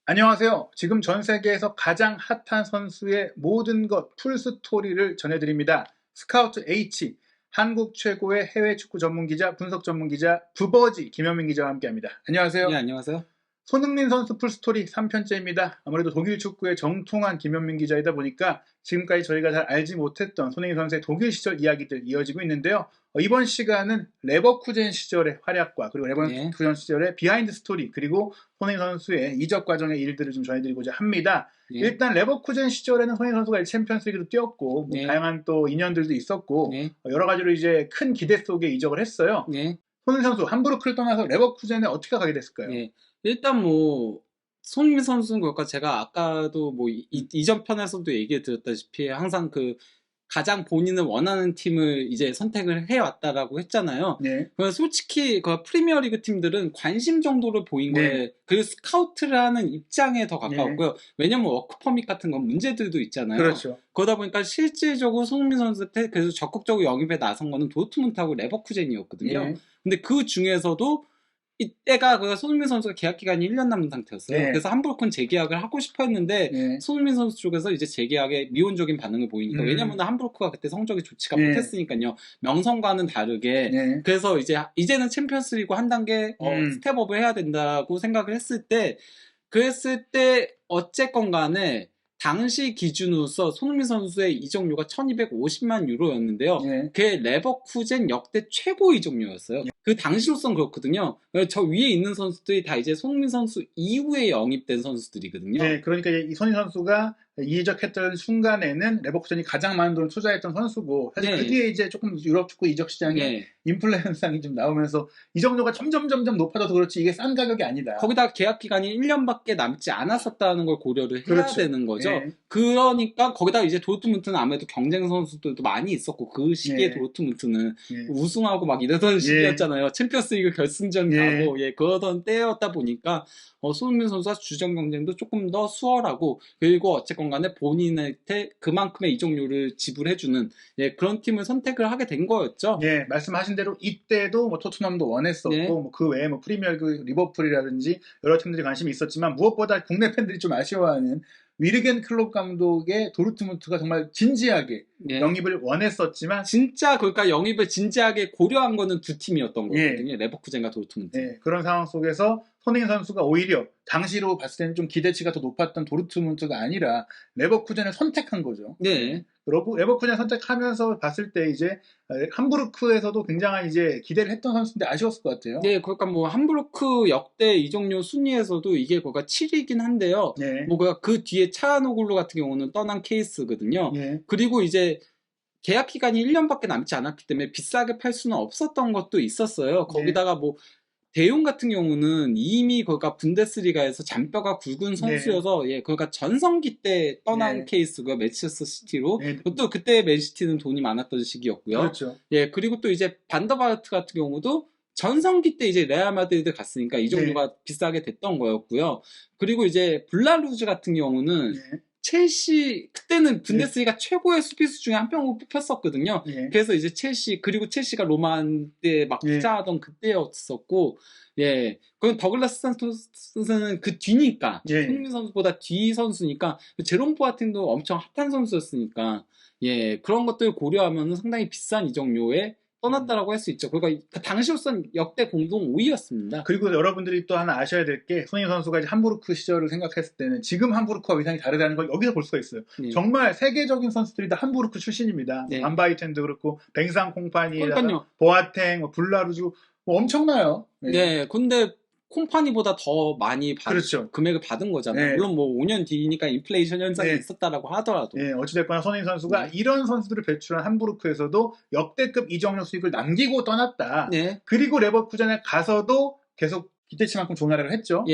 안녕하세요. 지금 전 세계에서 가장 핫한 선수의 모든 것 풀스토리를 전해드립니다. 스카우트 H, 한국 최고의 해외 축구 전문 기자, 분석 전문 기자, 부버지 김현민 기자와 함께합니다. 안녕하세요. 네, 안녕하세요. 손흥민 선수 풀스토리 3편째입니다. 아무래도 독일 축구의 정통한 김현민 기자이다 보니까 지금까지 저희가 잘 알지 못했던 손흥민 선수의 독일 시절 이야기들 이어지고 있는데요. 이번 시간은 레버쿠젠 시절의 활약과 그리고 레버쿠젠 시절의 비하인드 스토리 그리고 손흥민 선수의 이적 과정의 일들을 좀 전해드리고자 합니다. 일단 레버쿠젠 시절에는 손흥민 선수가 챔피언스리그도 뛰었고 다양한 또 인연들도 있었고 여러 가지로 이제 큰 기대 속에 이적을 했어요. 손흥민 선수 함부르크를 떠나서 레버쿠젠에 어떻게 가게 됐을까요? 일단 손흥민 선수는 그러니까 제가 아까도 이전 편에서도 얘기 드렸다시피 항상 가장 본인은 원하는 팀을 이제 선택을 해왔다라고 했잖아요. 그래서 솔직히 프리미어리그 팀들은 관심 정도를 보인 거에 그 스카우트를 하는 입장에 더 가까웠고요. 왜냐면 워크 퍼밋 같은 건 문제들도 있잖아요. 그렇죠. 그러다 보니까 실질적으로 손흥민 선수한테 그래서 적극적으로 영입에 나선 거는 도르트문트하고 레버쿠젠이었거든요. 근데 그 중에서도 이때가 손흥민 선수가 계약 기간이 1년 남은 상태였어요. 그래서 함부르크는 재계약을 하고 싶어 했는데 손흥민 선수 쪽에서 이제 재계약에 미온적인 반응을 보이니까 왜냐면 함부르크가 그때 성적이 좋지가 못했으니까요. 명성과는 다르게 그래서 이제는 챔피언스리그 한 단계 스텝업을 해야 된다고 생각을 했을 때 어쨌건 간에 당시 기준으로서 손흥민 선수의 이적료가 1250만 유로였는데요. 그게 레버쿠젠 역대 최고 이적료였어요. 그 당시로선 그렇거든요. 저 위에 있는 선수들이 다 이제 손흥민 선수 이후에 영입된 선수들이거든요. 그러니까 이 손흥민 선수가 이적했던 순간에는 레버쿠젠이 가장 많은 돈을 투자했던 선수고 사실 그 뒤에 이제 조금 유럽 축구 이적 시장에 인플레 현상이 좀 나오면서 이적료가 점점 높아져서 그렇지 이게 싼 가격이 아니다. 거기다 계약 기간이 1년밖에 남지 않았었다는 걸 고려를 해야 되는 거죠. 그러니까 거기다 이제 도르트문트는 아무래도 경쟁 선수들도 많이 있었고 그 시기에 도르트문트는 우승하고 막 이러던 시기였잖아요. 챔피언스리그 결승전 가고 그러던 때였다 보니까 손흥민 선수와 주전 경쟁도 조금 더 수월하고 그리고 어쨌건 간에 본인한테 그만큼의 이적료를 지불해주는 그런 팀을 선택을 하게 된 거였죠. 말씀하신 대로 이때도 토트넘도 원했었고 그 외에 프리미어리그 리버풀이라든지 여러 팀들이 관심이 있었지만 무엇보다 국내 팬들이 좀 아쉬워하는 위르겐 클롭 감독의 도르트문트가 정말 진지하게 영입을 원했었지만 진짜 그러니까 영입을 진지하게 고려한 거는 두 팀이었던 거거든요. 레버쿠젠과 도르트문트. 그런 상황 속에서 손흥민 선수가 오히려 당시로 봤을 때는 좀 기대치가 더 높았던 도르트문트가 아니라 레버쿠젠을 선택한 거죠. 그리고 레버쿠젠 선택하면서 봤을 때 이제 함부르크에서도 굉장한 이제 기대를 했던 선수인데 아쉬웠을 것 같아요. 그러니까 함부르크 역대 이적료 순위에서도 이게 7위긴 한데요. 그 뒤에 차하노글루 같은 경우는 떠난 케이스거든요. 그리고 이제 계약 기간이 1년밖에 남지 않았기 때문에 비싸게 팔 수는 없었던 것도 있었어요. 거기다가 대용 같은 경우는 이미 분데스리가에서 잔뼈가 굵은 선수여서 그러니까 전성기 때 떠난 케이스고요. 맨체스터 시티로. 또 그때 맨시티는 돈이 많았던 시기였고요. 그렇죠. 그리고 또 이제 반더바르트 같은 경우도 전성기 때 이제 레알 마드리드 갔으니까 이적료가 비싸게 됐던 거였고요. 그리고 이제 블라루즈 같은 경우는 첼시 그때는 분데스리가 최고의 수비수 중에 한 명으로 뽑혔었거든요. 그래서 이제 그리고 첼시가 로마한테 막 투자하던 그때였었고 그럼 더글라스 산토스는 그 뒤니까 손흥민 선수보다 뒤 선수니까 제롬 보아팅도 엄청 핫한 선수였으니까 그런 것들을 고려하면 상당히 비싼 이적료에 떠났다라고 할 수 있죠. 그러니까 당시로선 역대 공동 5위였습니다. 그리고 여러분들이 또 하나 아셔야 될 게 손흥민 선수가 이제 함부르크 시절을 생각했을 때는 지금 함부르크와 위상이 다르다는 걸 여기서 볼 수가 있어요. 정말 세계적인 선수들이 다 함부르크 출신입니다. 반바이텐도 그렇고 뱅상 콩파니, 보아탱, 블라루즈 엄청나요. 근데 콤파니보다 더 많이 그렇죠. 금액을 받은 거잖아요. 물론 5년 뒤니까 인플레이션 현상이 있었다라고 하더라도. 어찌됐거나 손흥민 선수가 이런 선수들을 배출한 함부르크에서도 역대급 이적료 수익을 남기고 떠났다. 그리고 레버쿠젠에 가서도 계속 기대치만큼 좋은 활약을 했죠.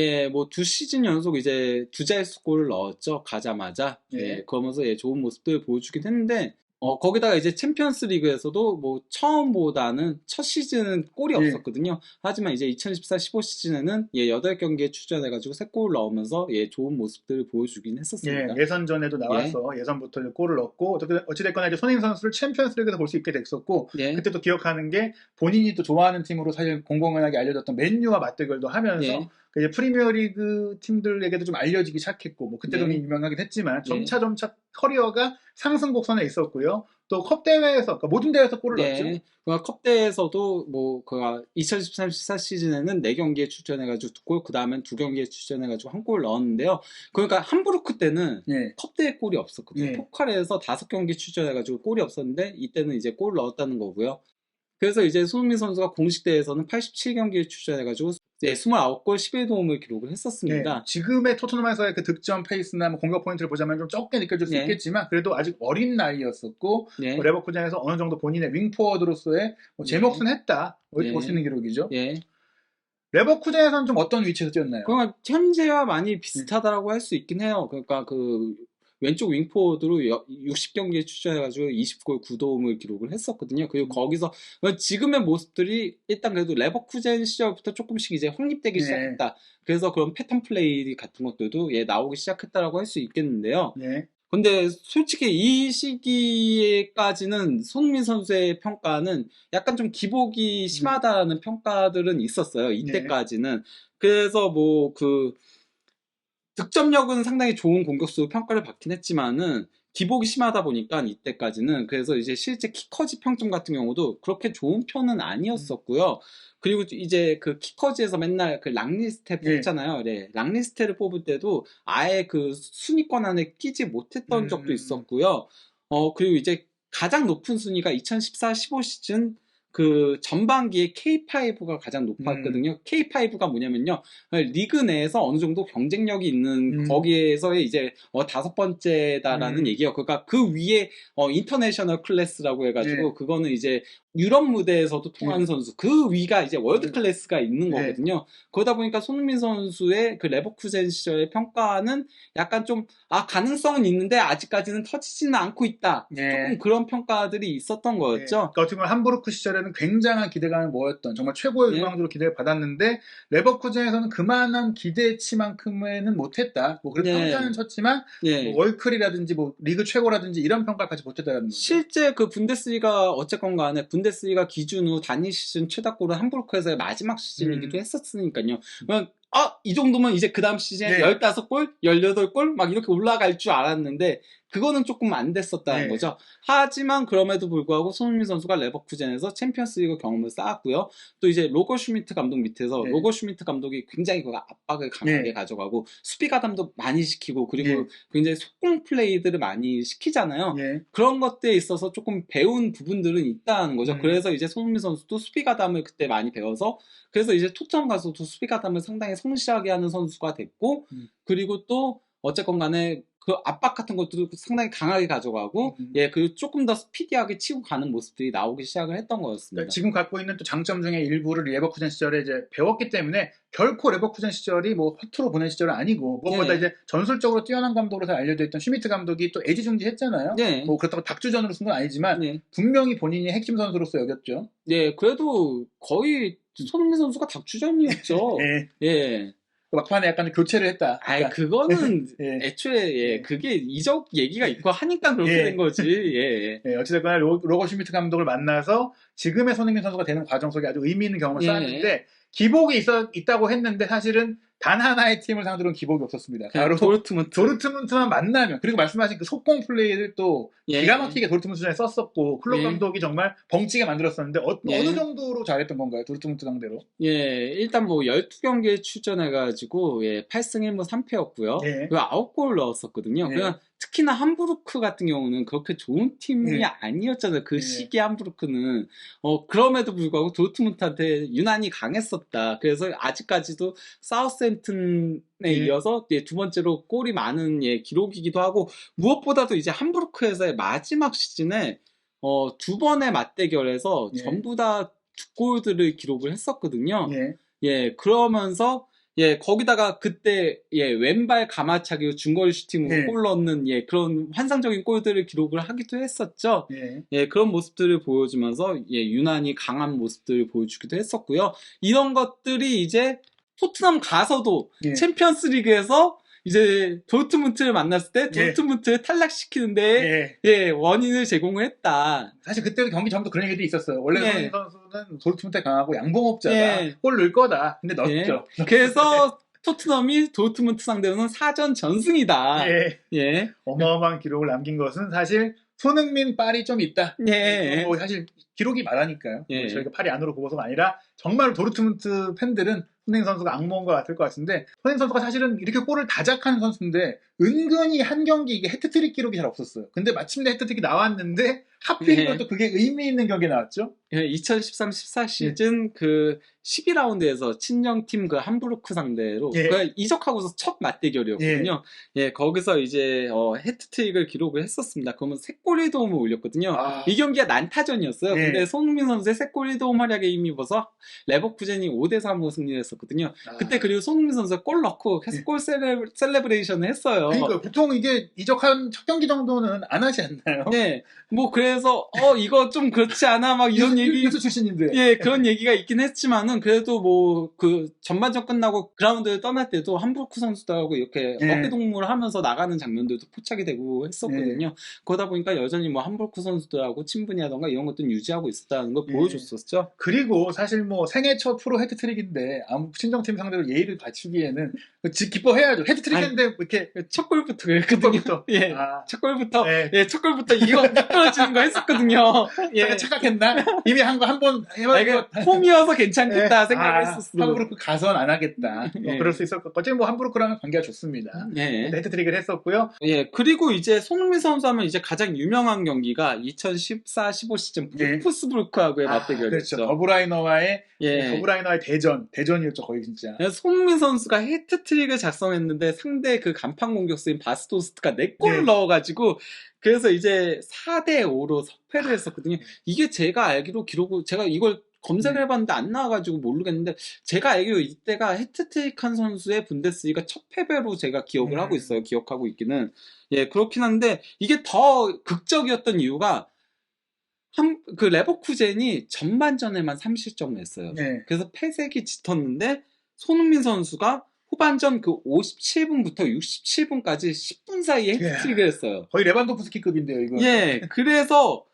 두 시즌 연속 이제 두 자릿수 골을 넣었죠. 가자마자. 그러면서 좋은 모습들 보여주긴 했는데 거기다가 이제 챔피언스 리그에서도 처음보다는 첫 시즌은 골이 없었거든요. 하지만 이제 2014-15 시즌에는 8경기에 출전해가지고 3골을 넣으면서 좋은 모습들을 보여주긴 했었습니다. 예선전에도 나와서 예선부터 골을 넣고 어찌됐거나 이제 손흥민 선수를 챔피언스 리그에서 볼 수 있게 됐었고 그때 또 기억하는 게 본인이 또 좋아하는 팀으로 사실 공공연하게 알려졌던 맨유와 맞대결도 하면서 이제 프리미어리그 팀들에게도 좀 알려지기 시작했고, 뭐 그때도 네. 유명하긴 했지만 네. 점차 커리어가 상승 곡선에 있었고요. 또 컵 대회에서, 그러니까 모든 대회에서 골을 넣었죠. 네. 컵대에서도 뭐 2013-14 시즌에는 4경기에 출전해가지고 2골, 그 다음엔 2경기에 출전해가지고 1골 넣었는데요. 그러니까 함부르크 때는 예. 컵대에 골이 없었거든요. 예. 포칼에서 5경기 출전해가지고 골이 없었는데 이때는 이제 골 넣었다는 거고요. 그래서 이제 손흥민 선수가 공식 대회에서는 87경기에 출전해가지고 29골 11도움을 기록을 했었습니다. 예, 지금의 토트넘에서의 그 득점 페이스나 뭐 공격 포인트를 보자면 좀 적게 느껴질 수 네. 있겠지만 그래도 아직 어린 나이였었고 네. 뭐 레버쿠젠에서 어느 정도 본인의 윙포워드로서의 뭐 제 몫은 했다 이렇게 볼 수 있는 기록이죠. 예. 레버쿠젠에서는 좀 어떤 위치에서 뛰었나요? 그러니까 현재와 많이 비슷하다라고 할 수 있긴 해요. 그러니까 그 왼쪽 윙포워드로 60경기에 출전해가지고 20골 9도움을 기록을 했었거든요. 그리고 거기서 지금의 모습들이 일단 그래도 레버쿠젠 시절부터 조금씩 이제 확립되기 시작했다. 그래서 그런 패턴 플레이 같은 것들도 나오기 시작했다라고 할 수 있겠는데요. 근데 솔직히 이 시기에까지는 손흥민 선수의 평가는 약간 좀 기복이 심하다는 평가들은 있었어요. 이때까지는. 그래서 뭐 득점력은 상당히 좋은 공격수 평가를 받긴 했지만은 기복이 심하다 보니까 이때까지는 그래서 이제 실제 키커지 평점 같은 경우도 그렇게 좋은 편은 아니었었고요. 그리고 이제 그 키커지에서 맨날 그 랑리스테 뽑잖아요. 네. 랑리스테를 뽑을 때도 아예 그 순위권 안에 끼지 못했던 적도 있었고요. 그리고 이제 가장 높은 순위가 2014-15 시즌 그 전반기에 K5가 가장 높았거든요. K5가 뭐냐면요. 리그 내에서 어느 정도 경쟁력이 있는 거기에서의 이제 5번째다라는 얘기예요. 그러니까 그 위에 인터내셔널 클래스라고 해가지고 그거는 이제 유럽 무대에서도 통하는 선수 그 위가 이제 월드 클래스가 있는 거거든요. 그러다 보니까 손흥민 선수의 그 레버쿠젠 시절의 평가는 약간 좀 가능성은 있는데 아직까지는 터지지는 않고 있다. 조금 그런 평가들이 있었던 거였죠. 그러니까 어떻게 보면 함부르크 시절에는 굉장한 기대감을 모았던 정말 최고의 유망주로 기대를 받았는데 레버쿠젠에서는 그만한 기대치만큼에는 못했다. 뭐 그래도 평가는 쳤지만 뭐 월클이라든지 뭐 리그 최고라든지 이런 평가까지 못했다는 거죠. 실제 그 분데스리가 어쨌건 간에 분데스리가 기준으로 단일 시즌 최다골은 함부르크에서의 마지막 시즌이기도 했었으니까요. 이 정도면 이제 그 다음 시즌에 15골, 18골 막 이렇게 올라갈 줄 알았는데 그거는 조금 안 됐었다는 거죠. 하지만 그럼에도 불구하고 손흥민 선수가 레버쿠젠에서 챔피언스리그 경험을 쌓았고요. 또 이제 로거 슈미트 감독 밑에서 로거 슈미트 감독이 굉장히 그 압박을 강하게 가져가고 수비 가담도 많이 시키고 그리고 굉장히 속공 플레이들을 많이 시키잖아요. 그런 것들에 있어서 조금 배운 부분들은 있다는 거죠. 그래서 이제 손흥민 선수도 수비 가담을 그때 많이 배워서 그래서 이제 토트넘 가서도 수비 가담을 상당히 성실하게 하는 선수가 됐고 그리고 또 어쨌건 간에 그 압박 같은 것들도 상당히 강하게 가져가고 그리고 조금 더 스피디하게 치고 가는 모습들이 나오기 시작을 했던 거였습니다. 그러니까 지금 갖고 있는 또 장점 중에 일부를 레버쿠젠 시절에 이제 배웠기 때문에 결코 레버쿠젠 시절이 뭐 허투루 보낸 시절은 아니고 무엇보다 이제 전술적으로 뛰어난 감독으로 잘 알려져 있던 슈미트 감독이 또 애지중지했잖아요. 뭐 그렇다고 닥주전으로 쓴 건 아니지만 분명히 본인이 핵심 선수로서 여겼죠. 그래도 거의 손흥민 선수가 닥주전이었죠. 막판에 약간 교체를 했다. 그러니까. 그거는 애초에 그게 이적 얘기가 있고 하니까 그렇게 된 거지. 어찌됐거나 로거 슈미트 감독을 만나서 지금의 손흥민 선수가 되는 과정 속에 아주 의미 있는 경험을 쌓았는데 기복이 있다고 했는데 사실은 단 하나의 팀을 상대로는 기복이 없었습니다. 바로 도르트문트만 만나면 그리고 말씀하신 그 속공 플레이를 또 기가 막히게 도르트문트전에 썼었고 클롭 감독이 정말 벙찌게 만들었었는데 어느 정도로 잘했던 건가요? 도르트문트 상대로? 일단 뭐 12경기에 출전해가지고 8승 1무 3패였고요. 그리고 9골 넣었었거든요. 그냥 특히나 함부르크 같은 경우는 그렇게 좋은 팀이 아니었잖아요. 그 시기 함부르크는. 그럼에도 불구하고 도르트문트한테 유난히 강했었다. 그래서 아직까지도 사우스햄튼에 이어서 두 번째로 골이 많은 기록이기도 하고 무엇보다도 이제 함부르크에서의 마지막 시즌에 2번의 맞대결에서 전부 다 2골들을 기록을 했었거든요. 그러면서 거기다가 그때 왼발 가마차기로 중거리 슈팅으로 골 넣는 그런 환상적인 골들을 기록을 하기도 했었죠. 그런 모습들을 보여주면서 유난히 강한 모습들을 보여주기도 했었고요. 이런 것들이 이제 토트넘 가서도 챔피언스리그에서 이제 도르트문트를 만났을 때 도르트문트를 탈락시키는데 원인을 제공을 했다. 사실 그때도 경기 전부터 그런 얘기도 있었어요. 원래 손흥민 선수는 도르트문트에 강하고 양봉업자다. 골 넣을 거다. 근데 넣었죠. 그래서 토트넘이 도르트문트 상대로는 4전 전승이다. 예. 예. 어마어마한 기록을 남긴 것은 사실 손흥민 빨이 좀 있다. 예. 뭐 사실 기록이 말하니까요. 예. 뭐 저희가 팔이 안으로 보고서가 아니라 정말 도르트문트 팬들은 손흥민 선수가 악몽과 같을 것 같은데 손흥민 선수가 사실은 이렇게 골을 다작하는 선수인데 은근히 한 경기 이게 해트트릭 기록이 잘 없었어요. 근데 마침내 해트트릭이 나왔는데 하필이면 예. 또 그게 의미 있는 경기에 나왔죠. 예, 2013-14 시즌 그 12라운드에서 친정팀 그 함부르크 상대로 예. 그 이적하고서 첫 맞대결이었거든요. 예, 거기서 이제 해트트릭을 기록을 했었습니다. 그러면 3골 1도움을 올렸거든요. 아. 이 경기가 난타전이었어요. 예. 근데 손흥민 선수의 3골 1도움 활약에 힘입어서 레버쿠젠이 5대3으로 승리를 했었거든요. 그때 그리고 손흥민 선수가 골 넣고 계속 골 셀레브레이션을 했어요. 그러니까 보통 이게 이적한 첫 경기 정도는 안 하지 않나요? 네, 뭐 그래서 이거 좀 그렇지 않아 막 이런 얘기 유수 출신인데. 예, 그런 얘기가 있긴 했지만은, 그래도 뭐, 그, 전반전 끝나고 그라운드를 떠날 때도 함부르크 선수들하고 이렇게 예. 어깨동무를 하면서 나가는 장면들도 포착이 되고 했었거든요. 그러다 보니까 여전히 뭐 함부르크 선수들하고 친분이 하던가 이런 것들은 유지하고 있었다는 걸 예. 보여줬었죠. 그리고 사실 뭐 생애 첫 프로 헤드트릭인데 아무 친정팀 상대로 예의를 갖추기에는 기뻐해야죠. 헤드트릭인데 이렇게 첫 골부터 그랬거든요. 첫골부터. 예. 아. 첫 골부터, 예. 예, 첫 골부터 이거 미끄러지는 거 했었거든요. 예. 착각했나? 이미 한 거 한 번 아, 해봐야 이게 홈이어서 괜찮겠다 예. 생각했었어요. 함부르크 가선 안 하겠다. 뭐 예. 그럴 수 있을 것 같고 어쨌든 뭐 함부르크랑은 관계가 좋습니다. 예. 헤드트릭을 했었고요. 예, 그리고 이제 손흥민 선수 하면 이제 가장 유명한 경기가 2014-15 시즌 예. 볼프스부르크하고의 맞대결이었죠. 그렇죠. 더브라이너와의 예. 더브라이너의 대전이었죠 거의 진짜. 손흥민 선수가 해트트릭을 작성했는데 상대 그 간판 공격수인 바스토스트가 4골을 네. 넣어가지고 그래서 이제 4대5로 석패를 했었거든요. 이게 제가 알기로 기록을 제가 이걸 검색을 해봤는데 안 나와가지고 모르겠는데 제가 알기로 이때가 해트트릭한 선수의 분데스리가 첫 패배로 제가 기억을 하고 있어요. 기억하고 있기는. 예, 그렇긴 한데 이게 더 극적이었던 이유가 그 레버쿠젠이 전반전에만 3실점을 했어요. 네. 그래서 패색이 짙었는데 손흥민 선수가 후반전 그 57분부터 67분까지 10분 사이에 해트트릭을 했어요. 거의 레반도프스키급인데요 이거. 예, 그래서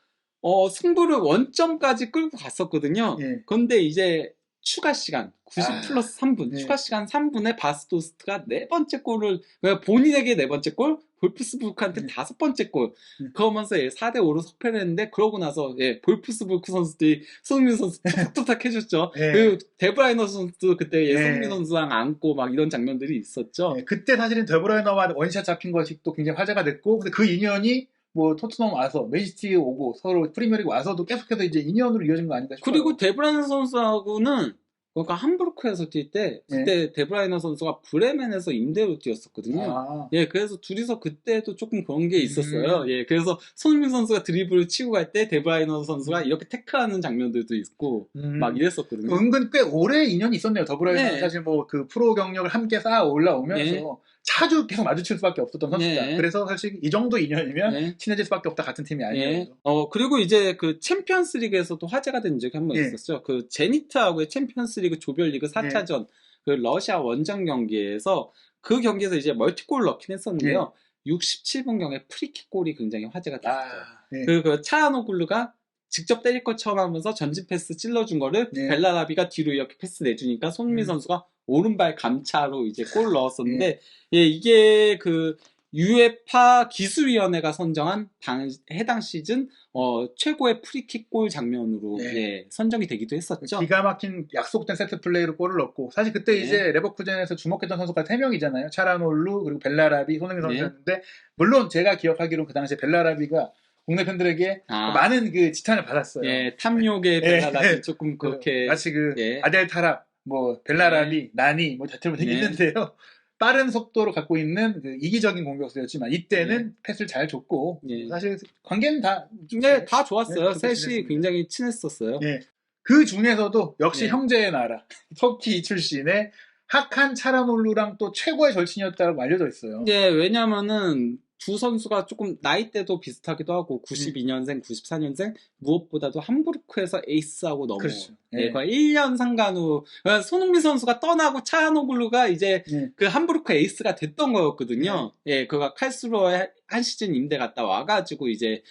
승부를 원점까지 끌고 갔었거든요. 예. 그런데 이제 추가 시간 90 플러스 3분, 네. 추가 시간 3분에 바스토스트가 4번째 골을 본인에게 4번째 골, 볼프스부르크한테 5번째 골. 그러면서 4대5로 석패를 했는데 그러고 나서 볼프스부르크 선수들이 손흥민 선수 툭툭툭 해줬죠. 예. 그리고 데브라이너 선수도 그때 예. 손흥민 선수랑 안고 막 이런 장면들이 있었죠. 그때 사실은 데브라이너와 원샷 잡힌 것이 또 굉장히 화제가 됐고 근데 그 인연이 뭐 토트넘 와서 맨시티 오고 서로 프리미어리그 와서도 계속해서 이제 인연으로 이어진 거 아닌가 싶어요. 그리고 데브라이너 선수하고는 그러니까 함부르크에서 뛸 때 그때 데브라이너 선수가 브레멘에서 임대로 뛰었었거든요. 아. 예, 그래서 둘이서 그때도 조금 그런 게 있었어요. 예, 그래서 손흥민 선수가 드리블을 치고 갈 때 데브라이너 선수가 이렇게 태클하는 장면들도 있고 막 이랬었거든요. 은근 꽤 오래 인연이 있었네요. 더브라이너 네. 사실 뭐 그 프로 경력을 함께 쌓아 올라오면서 자주 계속 마주칠 수밖에 없었던 선수다. 네. 그래서 사실 이 정도 인연이면 친해질 수밖에 없다 같은 팀이 아니에요. 예. 그리고 이제 그 챔피언스 리그에서도 화제가 된 적이 한 번 있었죠. 그 제니트하고의 챔피언스 리그 조별리그 4차전 그 러시아 원정 경기에서 그 경기에서 이제 멀티골을 넣긴 했었는데요. 67분경에 프리킥 골이 굉장히 화제가 됐어요. 그 차하노글루가 직접 때릴 것처럼 하면서 전진 패스 찔러준 거를 벨라라비가 뒤로 이렇게 패스 내주니까 손흥민 선수가 오른발 감차로 이제 골을 넣었었는데 예, 이게 그 UEFA 기술위원회가 선정한 해당 시즌 최고의 프리킥 골 장면으로 선정이 되기도 했었죠. 기가 막힌 약속된 세트 플레이로 골을 넣고 사실 그때 이제 레버쿠젠에서 주목했던 선수가 3명이잖아요. 차라놀루 그리고 벨라라비 손흥민 선수였는데 물론 제가 기억하기로 그 당시에 벨라라비가 국내 팬들에게 많은 그 지탄을 받았어요. 예, 탐욕의 벨라라비 조금 그렇게 마치 그 아델 타랍, 뭐 벨라라비, 나니 뭐 자체로 있는데요. 빠른 속도로 갖고 있는 그 이기적인 공격수였지만 이때는 패스를 잘 줬고 사실 관계는 다 다 좋았어요. 셋이 굉장히 친했었어요. 그 중에서도 역시 형제의 나라 터키 출신의 하칸 차라놀루랑 또 최고의 절친이었다고 알려져 있어요. 왜냐면은 두 선수가 조금 나이대도 비슷하기도 하고 92년생, 94년생 무엇보다도 함부르크에서 에이스하고 넘어요. 그렇죠. 거의 1년 상간 후 손흥민 선수가 떠나고 차하노글루가 이제 그 함부르크 에이스가 됐던 거였거든요. 그가 칼스루어에 한 시즌 임대 갔다 와가지고 이제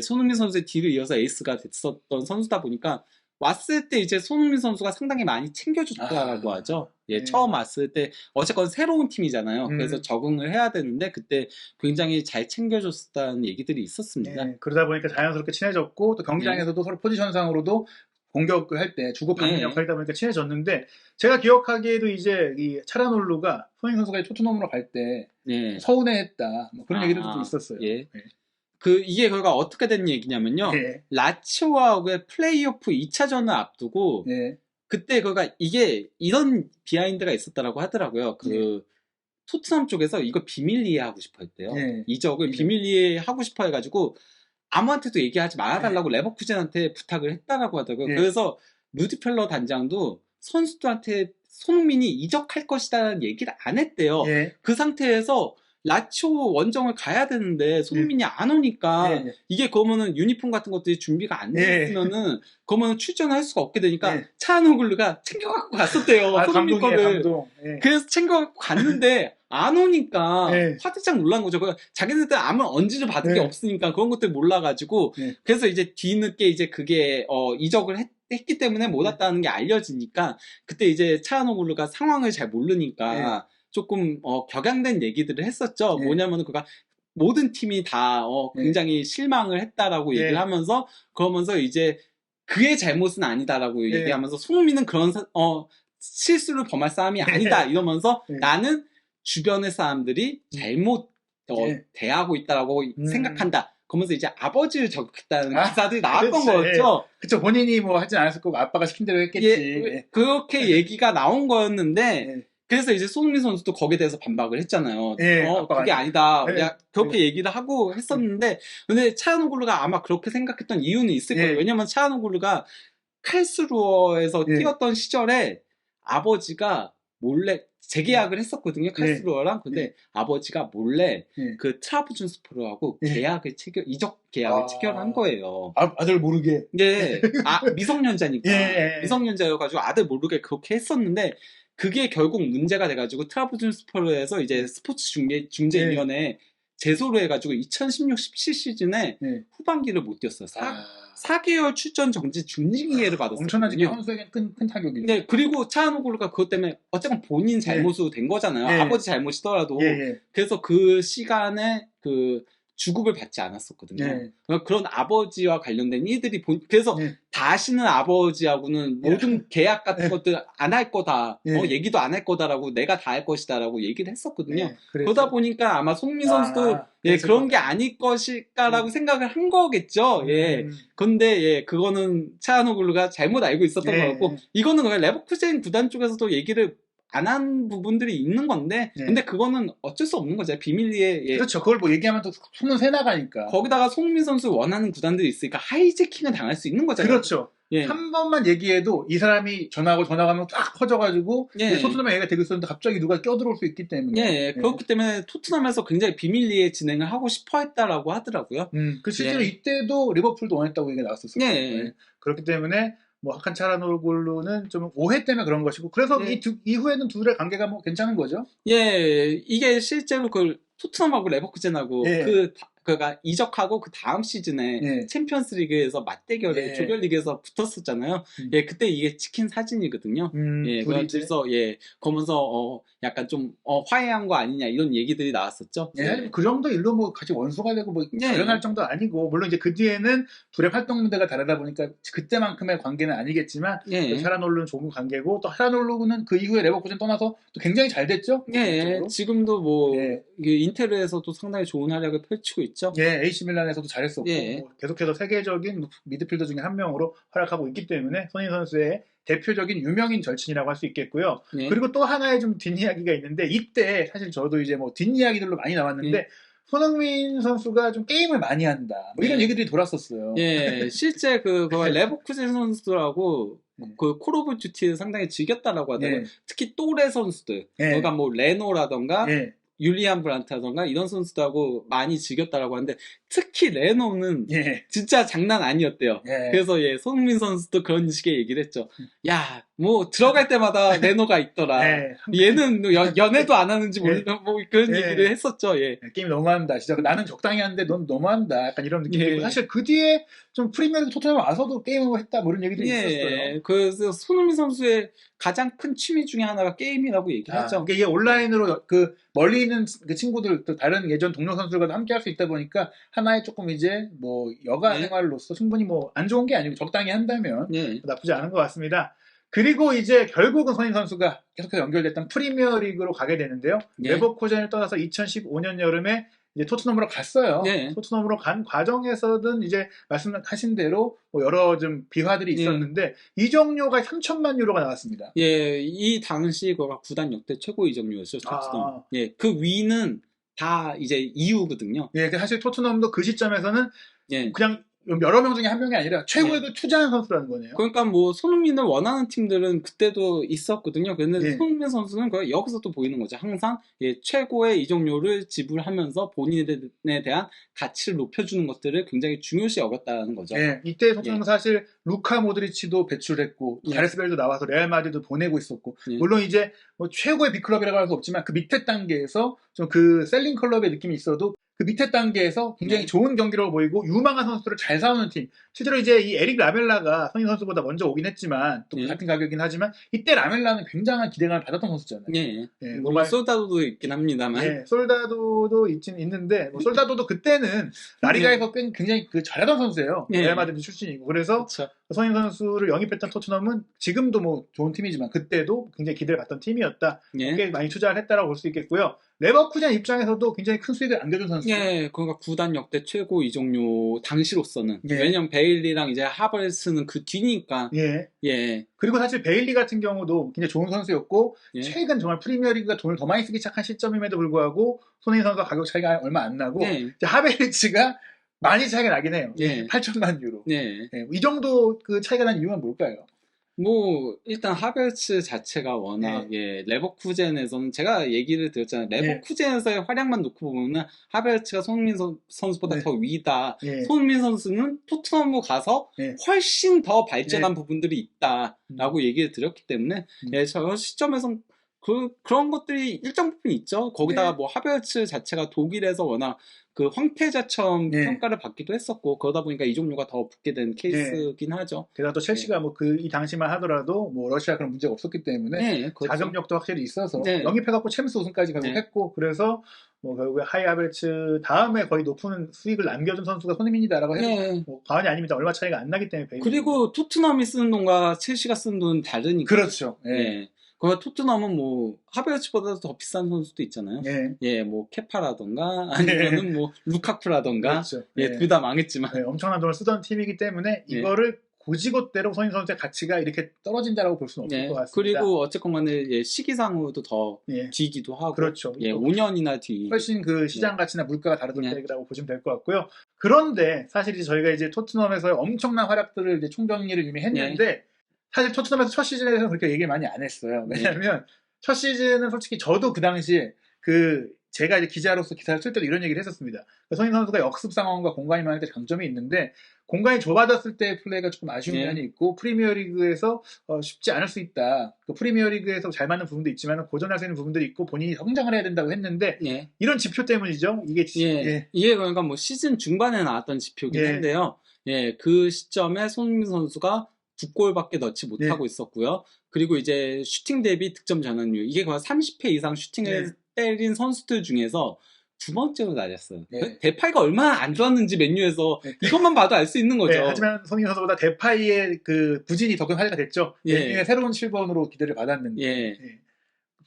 손흥민 선수의 뒤를 이어서 에이스가 됐었던 선수다 보니까 왔을 때 이제 손흥민 선수가 상당히 많이 챙겨줬다라고 하죠. 예, 네. 처음 왔을 때 어쨌건 새로운 팀이잖아요. 그래서 적응을 해야 되는데 그때 굉장히 잘 챙겨줬다는 얘기들이 있었습니다. 네, 그러다 보니까 자연스럽게 친해졌고 또 경기장에서도 서로 포지션상으로도 공격을 할 때 주고받는 역할이다 보니까 친해졌는데 제가 기억하기에도 이제 이 차란올루가 손흥민 선수가 토트넘으로 갈 때 서운해했다 뭐 그런 얘기들도 좀 있었어요. 예. 이게 그가 어떻게 된 얘기냐면요. 라치오와의 플레이오프 2차전을 앞두고 그때 그가 이게 이런 비하인드가 있었다라고 하더라고요. 토트넘 쪽에서 이거 비밀 이해하고 싶어 했대요. 이적을 비밀 이해하고 싶어 해가지고 아무한테도 얘기하지 말아달라고 레버쿠젠한테 부탁을 했다라고 하더라고요. 그래서 루디펠러 단장도 선수들한테 손흥민이 이적할 것이다라는 얘기를 안 했대요. 그 상태에서 라치오 원정을 가야 되는데 손흥민이 안 오니까 이게 그러면은 유니폼 같은 것들이 준비가 안 됐으면은 그러면은 출전할 수가 없게 되니까 차하노글루가 챙겨갖고 갔었대요. 손흥민 거를. 그래서 챙겨갖고 갔는데 안 오니까 화들짝 놀란 거죠. 자기네들 아무 언지를 받은 게 없으니까 그런 것들 몰라가지고 그래서 이제 뒤늦게 이제 그게 이적을 했기 때문에 못 왔다는 게 알려지니까 그때 이제 차하노글루가 상황을 잘 모르니까 조금 격양된 얘기들을 했었죠. 뭐냐면은 그가 모든 팀이 다 굉장히 실망을 했다라고 얘기를 하면서 그러면서 이제 그의 잘못은 아니다라고 얘기하면서 손흥민은 그런 실수를 범할 사람이 아니다 이러면서 나는 주변의 사람들이 잘못 대하고 있다라고 생각한다. 그러면서 이제 아버지를 저격했다는 기사들이 나왔던 거였죠. 그쵸. 본인이 뭐 하진 않았을 거고 아빠가 시킨 대로 했겠지. 그렇게 얘기가 나온 거였는데 그래서 이제 손흥민 선수도 거기에 대해서 반박을 했잖아요. 그게 아니다. 그렇게 얘기를 하고 했었는데, 근데 차하노글루가 아마 그렇게 생각했던 이유는 있을 거예요. 왜냐면 차하노글루가 칼스루어에서 뛰었던 시절에 아버지가 몰래 재계약을 했었거든요. 칼스루어랑. 근데 아버지가 몰래 그 트라브존스포르하고 이적 계약을 체결한 거예요. 아들 모르게. 미성년자니까. 미성년자여가지고 아들 모르게 그렇게 했었는데, 그게 결국 문제가 돼가지고 트라브존스포르에서 이제 스포츠 중재위원회에 제소를 해가지고 2016-17 시즌에 후반기를 못 뛰었어요. 4개월 출전 정지 중징계를 받았어요. 엄청나게 선수에겐 큰 타격이죠. 네, 그리고 차하노글루가 그것 때문에 어쨌든 본인 잘못으로 된 거잖아요. 아버지 잘못이더라도. 그래서 그 시간에 주급을 받지 않았었거든요. 그런 아버지와 관련된 일들이 그래서 다시는 아버지하고는 모든 계약 같은 것들 안 할 거다. 얘기도 안 할 거다라고 내가 다 할 것이다라고 얘기를 했었거든요. 그러다 보니까 아마 손흥민 선수도 그런 게 아닐 것일까라고 생각을 한 거겠죠. 근데 그거는 차하노글루가 잘못 알고 있었던 거였고 이거는 그냥 레버쿠젠 구단 쪽에서도 얘기를 안 한 부분들이 있는 건데, 근데 그거는 어쩔 수 없는 거죠. 비밀리에. 그렇죠. 그걸 뭐 얘기하면 또 소문 새 나가니까. 거기다가 손흥민 선수 원하는 구단들이 있으니까 하이제킹을 당할 수 있는 거잖아요. 그렇죠. 한 번만 얘기해도 이 사람이 전화하고 전화가면 쫙 퍼져가지고 토트넘에 얘기가 되고 있었는데 갑자기 누가 껴들어올 수 있기 때문에. 그렇기 때문에 토트넘에서 굉장히 비밀리에 진행을 하고 싶어 했다라고 하더라고요. 실제로 이때도 리버풀도 원했다고 얘기가 나왔었어요. 그렇기 때문에 뭐 하칸 차란올글루는 좀 오해 때문에 그런 것이고 그래서 이후에는 둘의 관계가 뭐 괜찮은 거죠. 이게 실제로 토트넘하고 레버쿠젠하고 그가 이적하고 그 다음 시즌에 챔피언스리그에서 맞대결에 조별리그에서 붙었었잖아요. 그때 이게 찍힌 사진이거든요. 그래서 그러면서 약간 좀 화해한 거 아니냐 이런 얘기들이 나왔었죠. 그 정도 일로 뭐 같이 원수가 되고 뭐 결연할 정도 아니고 물론 이제 그 뒤에는 둘의 활동 무대가 다르다 보니까 그때만큼의 관계는 아니겠지만 차란올루는 좋은 관계고 또 차란올루는 그 이후에 레버쿠젠 떠나서 또 굉장히 잘 됐죠. 지금도 뭐 인테르에서도 상당히 좋은 활약을 펼치고 있죠. AC 밀란에서도 잘했었고 계속해서 세계적인 미드필더 중에 한 명으로 활약하고 있기 때문에 손흥민 선수의 대표적인 유명인 절친이라고 할 수 있겠고요. 그리고 또 하나의 좀 뒷이야기가 있는데 이때 사실 저도 이제 뭐 뒷이야기들로 많이 나왔는데 손흥민 선수가 좀 게임을 많이 한다. 뭐 이런 얘기들이 돌았었어요. 실제 레버쿠젠 선수들하고 콜 오브 듀티를 상당히 즐겼다라고 하더라고요. 특히 또래 선수들. 그러니까 뭐 레노라던가 율리안 브란트라던가 이런 선수들하고 많이 즐겼다라고 하는데 특히 레노는 예. 진짜 장난 아니었대요. 예. 그래서 손흥민 선수도 그런 식의 얘기를 했죠. 야, 뭐 들어갈 때마다 레노가 있더라. 예. 얘는 연애도 안 하는지 몰라. 뭐 그런 예. 얘기를 했었죠. 예. 게임 너무한다. 진짜 나는 적당히 하는데 넌 너무한다. 약간 이런 느낌이 있고 예. 사실 그 뒤에 좀 프리미어리그 토트넘 와서도 게임을 했다 뭐 이런 얘기들이 있었어요. 그래서 손흥민 선수의 가장 큰 취미 중에 하나가 게임이라고 얘기를 했죠. 이게 온라인으로 그 멀리 있는 그 친구들 또 다른 예전 동료 선수들과도 함께 할 수 있다 보니까 하나의 조금 이제 뭐 여가 생활로서 충분히 뭐 안 좋은 게 아니고 적당히 한다면 나쁘지 않은 것 같습니다. 그리고 이제 결국은 손흥민 선수가 계속해서 연결됐던 프리미어리그로 가게 되는데요. 레버쿠젠을 떠나서 2015년 여름에 이제 토트넘으로 갔어요. 토트넘으로 간 과정에서든 이제 말씀하신 대로 뭐 여러 좀 비화들이 있었는데 이적료가 3천만 유로가 나왔습니다. 이 당시 그가 구단 역대 최고 이적료였죠. 토트넘. 그 위는 다 이제 이유거든요. 사실 토트넘도 그 시점에서는 그냥 여러 명 중에 한 명이 아니라 최고의 그 투자한 선수라는 거네요. 그러니까 뭐 손흥민을 원하는 팀들은 그때도 있었거든요. 근데 손흥민 선수는 여기서 또 보이는 거죠. 항상 최고의 이적료를 지불하면서 본인에 대한 가치를 높여주는 것들을 굉장히 중요시 여겼다는 거죠. 이때 토트넘은 사실 루카 모드리치도 배출했고 가레스 벨도 나와서 레알 마드리드 보내고 있었고 물론 이제 뭐 최고의 빅클럽이라고 할 수 없지만 그 밑에 단계에서 좀 그 셀링 클럽의 느낌이 있어도 그 밑에 단계에서 굉장히 좋은 경기력을 보이고 유망한 선수들을 잘 사오는 팀. 실제로 이제 이 에릭 라멜라가 손흥민 선수보다 먼저 오긴 했지만 또 같은 가격이긴 하지만 이때 라멜라는 굉장한 기대감을 받았던 선수잖아요. 물론 솔다도도 있긴 합니다만. 솔다도도 있는데 뭐 솔다도도 그때는 라리가에서 굉장히 그 잘하던 선수예요. 레알 마드리드 출신이고 그래서 손흥민 선수를 영입했던 토트넘은 지금도 뭐 좋은 팀이지만 그때도 굉장히 기대를 받던 팀이었다. 꽤 많이 투자를 했다라고 볼 수 있겠고요. 레버쿠젠 입장에서도 굉장히 큰 수익을 안겨준 선수. 그러니까 구단 역대 최고 이적료 당시로서는. 왜냐면 베일리랑 이제 하버츠는 그 뒤니까. 그리고 사실 베일리 같은 경우도 굉장히 좋은 선수였고 최근 정말 프리미어리그가 돈을 더 많이 쓰기 시작한 시점임에도 불구하고 손흥민 선수가 가격 차이가 얼마 안 나고 이제 하베르츠가 많이 차이가 나긴 해요. 8천만 유로. 이 정도 그 차이가 난 이유는 뭘까요? 뭐 일단 하베르츠 자체가 워낙 레버쿠젠에서는 제가 얘기를 드렸잖아요. 레버쿠젠에서의 활약만 놓고 보면은 하베르츠가 손흥민 선수보다 더 위다. 손흥민 선수는 토트넘으로 가서 훨씬 더 발전한 부분들이 있다라고 얘기를 드렸기 때문에 저 시점에선 그런 것들이 일정 부분 있죠. 거기다가 뭐 하베르츠 자체가 독일에서 워낙 그 황태자처럼 평가를 받기도 했었고 그러다 보니까 이적료가 더 붙게 된 케이스긴 하죠. 게다가 또 첼시가 뭐 이 당시만 하더라도 뭐 러시아 그런 문제가 없었기 때문에 자금력도 확실히 있어서 영입해갖고 챔스 우승까지 결국 했고 그래서 뭐 결국에 하이 하베르츠 다음에 거의 높은 수익을 남겨준 선수가 손흥민이다라고 해도 뭐 과언이 아닙니다. 얼마 차이가 안 나기 때문에. 그리고 토트넘이 쓰는 돈과 첼시가 쓰는 돈은 다르니까. 그렇죠. 그 토트넘은 뭐 하베르츠보다도 더 비싼 선수도 있잖아요. 뭐 케파라던가 아니면은 뭐 루카쿠라던가 둘 다 망했지만 엄청난 돈을 쓰던 팀이기 때문에 이거를 고지것대로 손흥민 선수의 가치가 이렇게 떨어진다라고 볼 수는 없을 것 같습니다. 그리고 어쨌건 간에 시기상으로도 더 뒤기도 하고 그렇죠. 5년이나 뒤 훨씬 그 시장 가치나 물가가 다르다고 보시면 될 것 같고요. 그런데 사실 저희가 이제 토트넘에서의 엄청난 활약들을 이제 총정리를 이미 했는데 사실 토트넘에서 첫 시즌에서는 그렇게 얘기를 많이 안 했어요. 왜냐하면 첫 시즌은 솔직히 저도 그 당시에 제가 이제 기자로서 기사를 쓸 때도 이런 얘기를 했었습니다. 손흥민 선수가 역습 상황과 공간이 많을 때 장점이 있는데 공간이 좁아졌을 때 플레이가 조금 아쉬운 면이 있고 프리미어리그에서 쉽지 않을 수 있다. 그 프리미어리그에서 잘 맞는 부분도 있지만 고전할 수 있는 부분들이 있고 본인이 성장을 해야 된다고 했는데 이런 지표 때문이죠. 이게 그러니까 뭐 시즌 중반에 나왔던 지표긴 한데요. 그 시점에 손흥민 선수가 2골밖에 넣지 못하고 있었고요. 그리고 이제 슈팅 대비 득점 전환율 이게 거의 30회 이상 슈팅을 때린 선수들 중에서 2번째로 낮았어요. 데파이가 얼마나 안 좋았는지 맨유에서 이것만 봐도 알 수 있는 거죠. 하지만 손흥민 선수보다 데파이의 그 부진이 더 큰 화제가 됐죠. 맨유의 새로운 7번으로 기대를 받았는데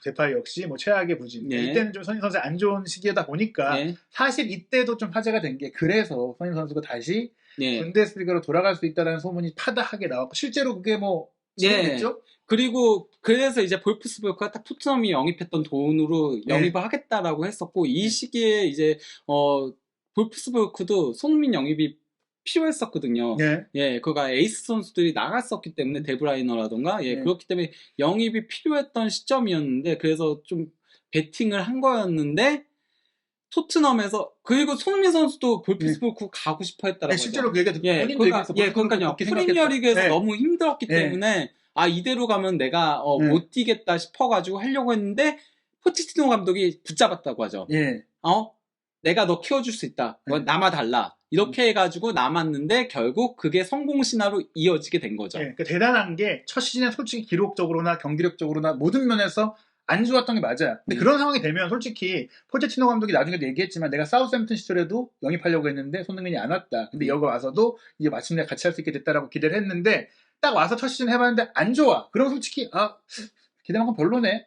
데파이 역시 뭐 최악의 부진. 이때는 좀 손흥민 선수의 안 좋은 시기다 보니까 사실 이때도 좀 화제가 된 게 그래서 손흥민 선수가 다시 분데스리가로 돌아갈 수 있다는 소문이 파다하게 나왔고 실제로 그게 뭐 진행됐죠? 그리고 그래서 이제 볼프스부르크가 딱 토트넘이 영입했던 돈으로 영입을 하겠다라고 했었고 이 시기에 이제 볼프스부르크도 손흥민 영입이 필요했었거든요. 그가 에이스 선수들이 나갔었기 때문에 데브라이너라던가 그렇기 때문에 영입이 필요했던 시점이었는데 그래서 좀 베팅을 한 거였는데 토트넘에서 그리고 손흥민 선수도 볼프스부르크 가고 싶어 했다라고 네, 실제로 하죠. 그 얘기가 듣고 예, 본인도 그러니까, 얘기해서 예, 그러니까요. 프리미어리그에서 네. 너무 힘들었기 네. 때문에 이대로 가면 내가 네. 못 뛰겠다 싶어가지고 하려고 했는데 포체티노 감독이 붙잡았다고 하죠. 예. 내가 너 키워줄 수 있다. 네. 남아 달라. 이렇게 해가지고 남았는데 결국 그게 성공 신화로 이어지게 된 거죠. 예, 그러니까 대단한 게 첫 시즌에 솔직히 기록적으로나 경기력적으로나 모든 면에서 안 좋았던 게 맞아요. 근데 그런 상황이 되면 솔직히 포체티노 감독이 나중에도 얘기했지만 내가 사우스햄튼 시절에도 영입하려고 했는데 손흥민이 안 왔다. 근데 여기 와서도 이제 마침내 같이 할 수 있게 됐다라고 기대를 했는데 딱 와서 첫 시즌 해봤는데 안 좋아. 그럼 솔직히 기대만큼 별로네.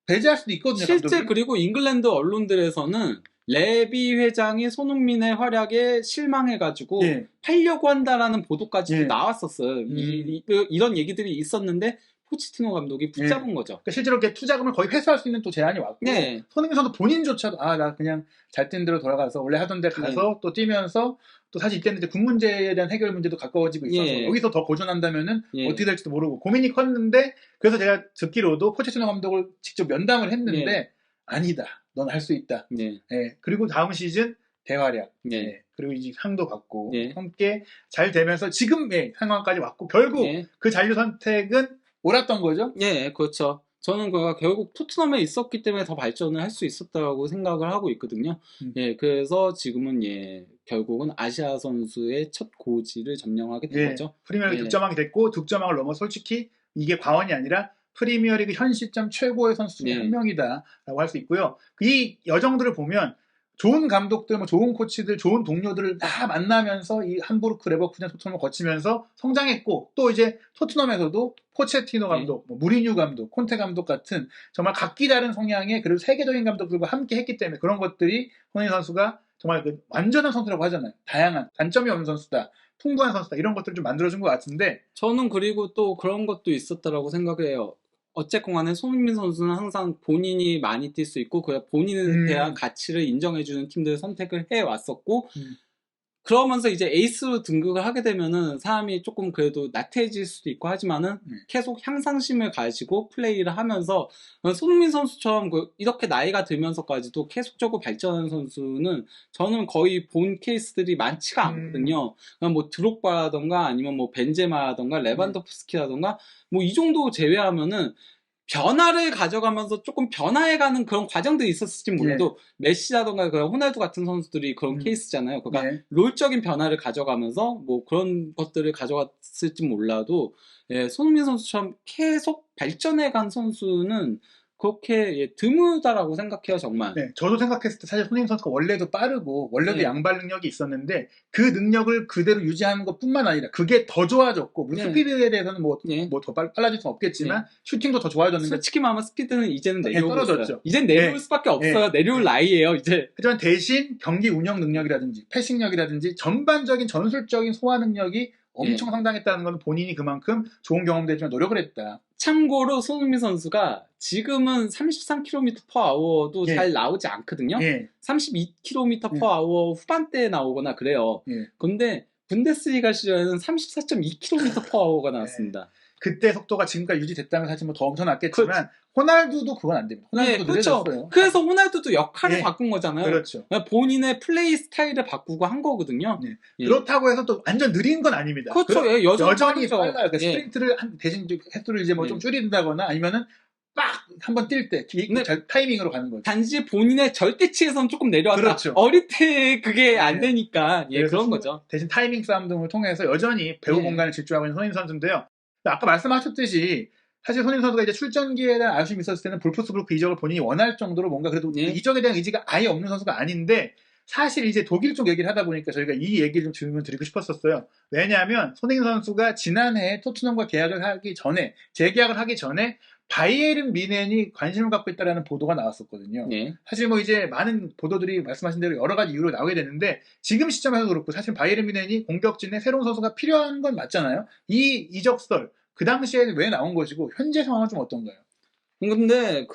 배제할 수도 있거든요. 실제 감독이. 그리고 잉글랜드 언론들에서는 레비 회장이 손흥민의 활약에 실망해가지고 예. 팔려고 한다라는 보도까지도 예. 나왔었어요. 이런 얘기들이 있었는데 포체티노 감독이 붙잡은 거죠. 그러니까 실제로 이렇게 투자금을 거의 회수할 수 있는 또 제안이 왔고 네. 손흥민 선수 본인조차도 나 그냥 잘 뛴 대로 돌아가서 원래 하던 데 가서 또 뛰면서 또 사실 이때는 이제 군 문제에 대한 해결 문제도 가까워지고 있어서 여기서 더 고전한다면은 어떻게 될지도 모르고 고민이 컸는데 그래서 제가 듣기로도 포체티노 감독을 직접 면담을 했는데 아니다. 넌 할 수 있다. 그리고 다음 시즌 대활약. 그리고 이제 상도 받고 함께 잘 되면서 지금 상황까지 왔고 결국 그 잔류 선택은 옳았던 거죠? 예, 그렇죠. 저는 그가 결국 토트넘에 있었기 때문에 더 발전을 할 수 있었다고 생각을 하고 있거든요. 그래서 지금은 결국은 아시아 선수의 첫 고지를 점령하게 된 거죠. 프리미어리그 득점왕이 됐고 득점왕을 넘어 솔직히 이게 과언이 아니라 프리미어리그 현 시점 최고의 선수 중에 한 명이다라고 할 수 있고요. 이 여정들을 보면 좋은 감독들, 좋은 코치들, 좋은 동료들을 다 만나면서 이 함부르크, 레버쿠젠, 토트넘을 거치면서 성장했고 또 이제 토트넘에서도 포체티노 감독, 무리뉴 감독, 콘테 감독 같은 정말 각기 다른 성향의 그리고 세계적인 감독들과 함께 했기 때문에 그런 것들이 손흥민 선수가 정말 그 완전한 선수라고 하잖아요. 다양한 단점이 없는 선수다. 풍부한 선수다. 이런 것들을 좀 만들어준 것 같은데 저는 그리고 또 그런 것도 있었다라고 생각해요. 어쨌건 간에 손흥민 선수는 항상 본인이 많이 뛸 수 있고 본인에 대한 가치를 인정해주는 팀들을 선택을 해왔었고 그러면서 이제 에이스로 등극을 하게 되면은 사람이 조금 그래도 나태해질 수도 있고 하지만은 계속 향상심을 가지고 플레이를 하면서 손흥민 선수처럼 이렇게 나이가 들면서까지도 계속적으로 발전하는 선수는 저는 거의 본 케이스들이 많지가 않거든요. 뭐 드록바라던가 아니면 뭐 벤제마라던가 레반도프스키라던가 뭐 이 정도 제외하면은 변화를 가져가면서 조금 변화해가는 그런 과정들이 있었을지 몰라도 메시라던가 그런 호날두 같은 선수들이 그런 케이스잖아요. 그러니까 롤적인 변화를 가져가면서 뭐 그런 것들을 가져갔을지 몰라도 손흥민 선수처럼 계속 발전해간 선수는 그렇게 드물다라고 생각해요, 정말. 저도 생각했을 때 사실 손흥민 선수가 원래도 빠르고 원래도 양발 능력이 있었는데 그 능력을 그대로 유지하는 것뿐만 아니라 그게 더 좋아졌고 물론 스피드에 대해서는 뭐 더 빨라질 수는 없겠지만 슈팅도 더 좋아졌는데 솔직히 말하면 스피드는 이제는 내려오고 떨어졌죠. 있어요. 이젠 내려올 수밖에 없어요. 내려올 나이예요, 이제. 하지만 대신 경기 운영 능력이라든지 패싱력이라든지 전반적인 전술적인 소화 능력이 엄청 상당했다는 건 본인이 그만큼 좋은 경험도 했지만 노력을 했다. 참고로 손흥민 선수가 지금은 33km/h도 잘 나오지 않거든요. 32km/h 후반대에 나오거나 그래요. 근데 분데스리가 시절에는 34.2km/h가 나왔습니다. 그때 속도가 지금까지 유지됐다면 사실 뭐 더 엄청났겠지만 호날두도 그건 안 됩니다. 호날두도 그렇죠. 그래서 호날두도 역할을 바꾼 거잖아요. 그렇죠. 본인의 플레이 스타일을 바꾸고 한 거거든요. 그렇다고 해서 또 완전 느린 건 아닙니다. 그렇죠. 여전히 빨라요. 그러니까 스프린트를 대신 횟수를 이제 뭐 좀 줄인다거나 아니면은 빡 한번 뛸 때 타이밍으로 가는 거죠. 단지 본인의 절대치에서는 조금 내려왔다. 그렇죠. 어릴 때 그게 안 되니까 그런 거죠. 대신 타이밍 싸움 등을 통해서 여전히 배우 공간을 질주하고 있는 손흥민 선수인데요. 아까 말씀하셨듯이 사실 손흥민 선수가 이제 출전기에 대한 아쉬움이 있었을 때는 볼프스부르크 이적을 본인이 원할 정도로 뭔가 그래도 이적에 대한 의지가 아예 없는 선수가 아닌데 사실 이제 독일 쪽 얘기를 하다 보니까 저희가 이 얘기를 좀 질문 드리고 싶었었어요. 왜냐하면 손흥민 선수가 지난해 토트넘과 계약을 하기 전에 재계약을 하기 전에 바이에른 뮌헨이 관심을 갖고 있다라는 보도가 나왔었거든요. 사실 뭐 이제 많은 보도들이 말씀하신 대로 여러 가지 이유로 나오게 되는데 지금 시점에서 그렇고 사실 바이에른 뮌헨이 공격진에 새로운 선수가 필요한 건 맞잖아요. 이 이적설 그 당시에는 왜 나온 것이고 현재 상황은 좀 어떤가요? 근데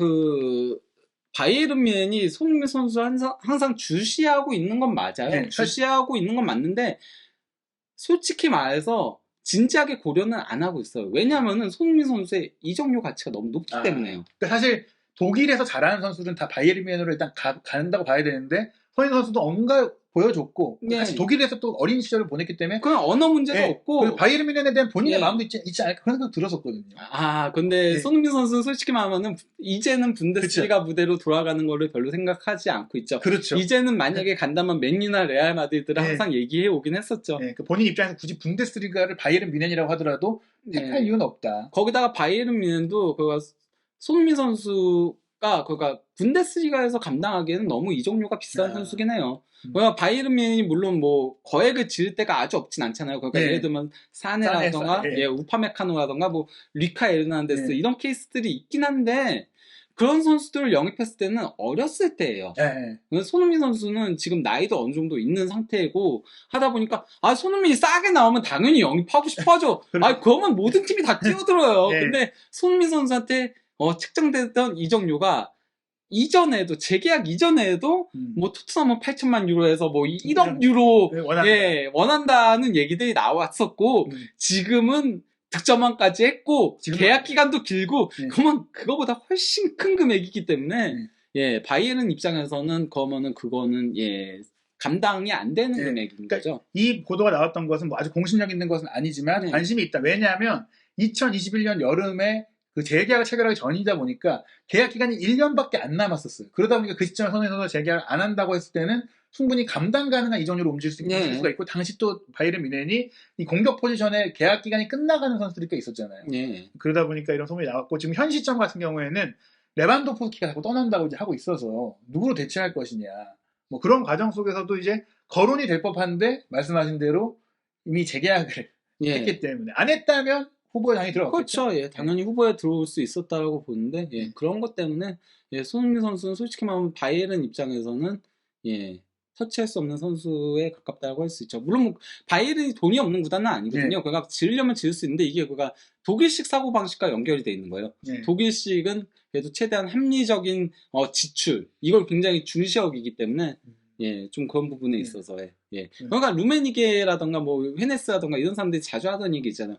바이에른 뮌헨이 손흥민 선수 항상 주시하고 있는 건 맞아요. 주시하고 있는 건 맞는데 솔직히 말해서 진지하게 고려는 안 하고 있어요. 왜냐하면은 손흥민 선수의 이적료 가치가 너무 높기 때문에요. 그러니까 사실 독일에서 잘하는 선수들은 다 바이에른 뮌헨으로 일단 간다고 봐야 되는데 손흥민 선수도 뭔가 보여줬고 예. 사실 독일에서 또 어린 시절을 보냈기 때문에 그건 언어 문제도 예, 없고 그리고 바이에른 뮌헨에 대한 본인의 예. 마음도 있지 않을까 그런 생각 들었었거든요. 근데 예. 손흥민 선수 솔직히 말하면은 이제는 분데스리가 무대로 돌아가는 거를 별로 생각하지 않고 있죠. 그렇죠. 이제는 만약에 간다면 맨유나 레알 마드리드를 예. 항상 얘기해 오긴 했었죠. 예, 그 본인 입장에서 굳이 분데스리가를 바이에른 뮌헨이라고 하더라도 택할 예. 이유는 없다. 거기다가 바이에른 뮌헨도 그가 손흥민 선수가 그가 분데스리가에서 감당하기에는 너무 이적료가 비싼 선수긴 해요. 그러니까 바이에른 뮌헨이 물론 뭐 거액을 지을 때가 아주 없진 않잖아요. 그러니까 예. 예를 들면 사네라던가 예. 우파메카노라던가 뭐 리카 에르난데스 예. 이런 케이스들이 있긴 한데 그런 선수들을 영입했을 때는 어렸을 때예요. 예. 손흥민 선수는 지금 나이도 어느 정도 있는 상태이고 하다 보니까 손흥민이 싸게 나오면 당연히 영입하고 싶어하죠. 그러면 모든 팀이 다 뛰어들어요. 예. 근데 손흥민 선수한테 책정됐던 이적료가 이전에도 재계약 이전에도 뭐 토트넘은 8천만 유로에서 뭐 1억 유로 원한다는 얘기들이 나왔었고 지금은 득점왕까지 했고 계약 기간도 길고 그러면 그거보다 훨씬 큰 금액이기 때문에 바이에른 입장에서는 그거는 감당이 안 되는 금액인 거죠. 이 보도가 나왔던 것은 뭐 아주 공신력 있는 것은 아니지만 관심이 있다. 왜냐하면 2021년 여름에 그 재계약을 체결하기 전이다 보니까 계약 기간이 1년밖에 안 남았었어요. 그러다 보니까 그 시점에 선수가 재계약을 안 한다고 했을 때는 충분히 감당 가능한 이적료로 움직일 수가 있고 당시 또 바이에른 뮌헨이 이 공격 포지션에 계약 기간이 끝나가는 선수들이 꽤 있었잖아요. 그러다 보니까 이런 소문이 나왔고 지금 현 시점 같은 경우에는 레반도프스키가 자꾸 떠난다고 이제 하고 있어서 누구로 대체할 것이냐 뭐 그런 과정 속에서도 이제 거론이 될 법한데 말씀하신 대로 이미 재계약을 했기 때문에 안 했다면 후보에 당연히 들어갔겠죠. 그렇죠. 당연히 후보에 들어올 수 있었다고 보는데 그런 것 때문에 손흥민 선수는 솔직히 말하면 바이에른 입장에서는 터치할 수 없는 선수에 가깝다고 할 수 있죠. 물론 바이에른이 돈이 없는 구단은 아니거든요. 그가 지으려면 지을 수 있는데 이게 그가 독일식 사고방식과 연결이 돼 있는 거예요. 독일식은 그래도 최대한 합리적인 지출 이걸 굉장히 중시 여기기 때문에 좀 그런 부분에 있어서 그러니까 루메니게라던가 뭐 헤네스라던가 이런 사람들이 자주 하던 얘기 있잖아요.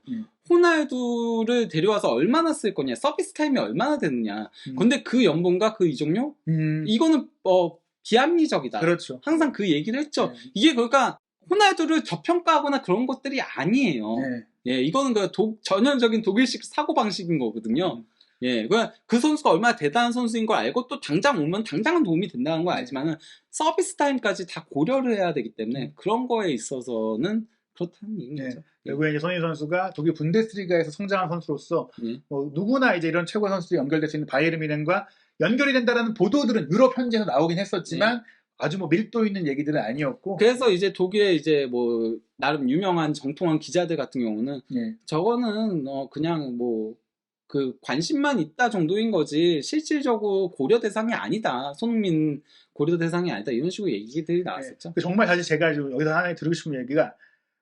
호날두를 데려와서 얼마나 쓸 거냐, 서비스 타임이 얼마나 되느냐. 근데 그 연봉과 그 이적료 이거는 비합리적이다. 그렇죠. 항상 그 얘기를 했죠. 이게 그러니까 호날두를 저평가하거나 그런 것들이 아니에요. 이거는 전형적인 독일식 사고 방식인 거거든요. 그 선수가 얼마나 대단한 선수인 걸 알고 또 당장 오면 당장은 도움이 된다는 걸 알지만은 서비스 타임까지 다 고려를 해야 되기 때문에 그런 거에 있어서는 그렇다는 얘기인 거죠. 결국에 이제 손흥민 선수가 독일 분데스리가에서 성장한 선수로서 뭐 누구나 이제 이런 최고 선수들이 연결될 수 있는 바이에른 뮌헨과 연결이 된다라는 보도들은 유럽 현지에서 나오긴 했었지만 아주 뭐 밀도 있는 얘기들은 아니었고. 그래서 이제 독일의 이제 뭐 나름 유명한 정통한 기자들 같은 경우는 저거는 그냥 뭐 그 관심만 있다 정도인 거지 실질적으로 고려 대상이 아니다. 손흥민 고려 대상이 아니다. 이런 식으로 얘기들이 나왔었죠. 정말 사실 제가 여기서 하나 드리고 싶은 얘기가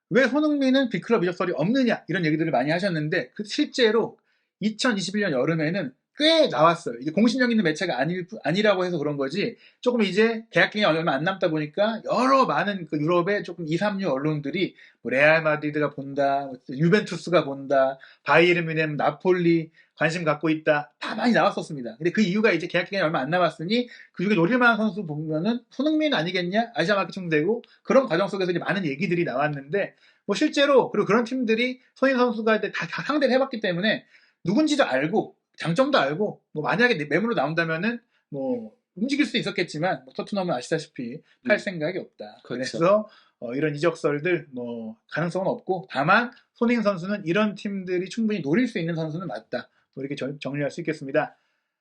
왜 손흥민은 빅클럽 이적설이 없느냐 이런 얘기들을 많이 하셨는데 실제로 2021년 여름에는 꽤 나왔어요. 이게 공신력 있는 매체가 아니라고 해서 그런 거지 조금 이제 계약 기간이 얼마 안 남다 보니까 여러 많은 그 유럽의 조금 2, 3류 언론들이 뭐 레알 마드리드가 본다, 유벤투스가 본다, 바이에른 뮌헨, 나폴리 관심 갖고 있다 다 많이 나왔었습니다. 근데 그 이유가 이제 계약 기간이 얼마 안 남았으니 그 중에 노릴만한 선수 보면은 손흥민 아니겠냐 아시아 마케팅 되고 그런 과정 속에서 이제 많은 얘기들이 나왔는데 뭐 실제로 그리고 그런 팀들이 손흥민 선수가 다 상대를 해봤기 때문에 누군지도 알고 장점도 알고 뭐 만약에 매물로 나온다면은 뭐 움직일 수 있었겠지만 뭐 토트넘은 아시다시피 팔 생각이 없다. 그렇죠. 그래서 이런 이적설들 뭐 가능성은 없고 다만 손흥민 선수는 이런 팀들이 충분히 노릴 수 있는 선수는 맞다. 뭐 이렇게 정리할 수 있겠습니다.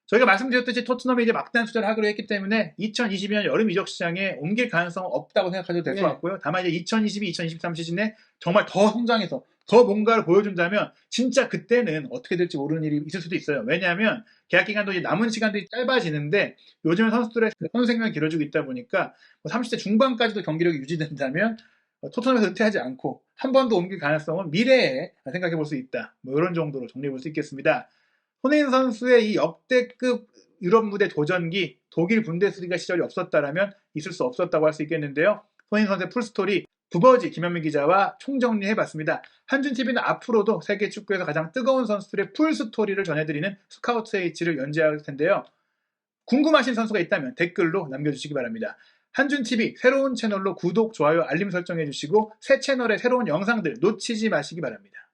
저희가 말씀드렸듯이 토트넘이 이제 막대한 투자를 하기로 했기 때문에 2022년 여름 이적 시장에 옮길 가능성은 없다고 생각하셔도 될 것 같고요. 다만 이제 2022, 2023 시즌에 정말 더 성장해서 더 뭔가를 보여준다면 진짜 그때는 어떻게 될지 모르는 일이 있을 수도 있어요. 왜냐하면 계약 기간도 이제 남은 시간들이 짧아지는데 요즘은 선수들의 선수 생명이 길어지고 있다 보니까 30대 중반까지도 경기력이 유지된다면 토트넘에서 은퇴하지 않고 한 번 더 옮길 가능성은 미래에 생각해 볼 수 있다. 뭐 이런 정도로 정리해 볼 수 있겠습니다. 손흥민 선수의 이 역대급 유럽 무대 도전기 독일 분데스리가 시절이 없었다라면 있을 수 없었다고 할 수 있겠는데요. 손흥민 선수의 풀스토리 두버지 김현민 기자와 총정리해봤습니다. 한준TV는 앞으로도 세계 축구에서 가장 뜨거운 선수들의 풀스토리를 전해드리는 스카우트 H를 연재할 텐데요. 궁금하신 선수가 있다면 댓글로 남겨주시기 바랍니다. 한준TV 새로운 채널로 구독, 좋아요, 알림 설정해 주시고 새 채널의 새로운 영상들 놓치지 마시기 바랍니다.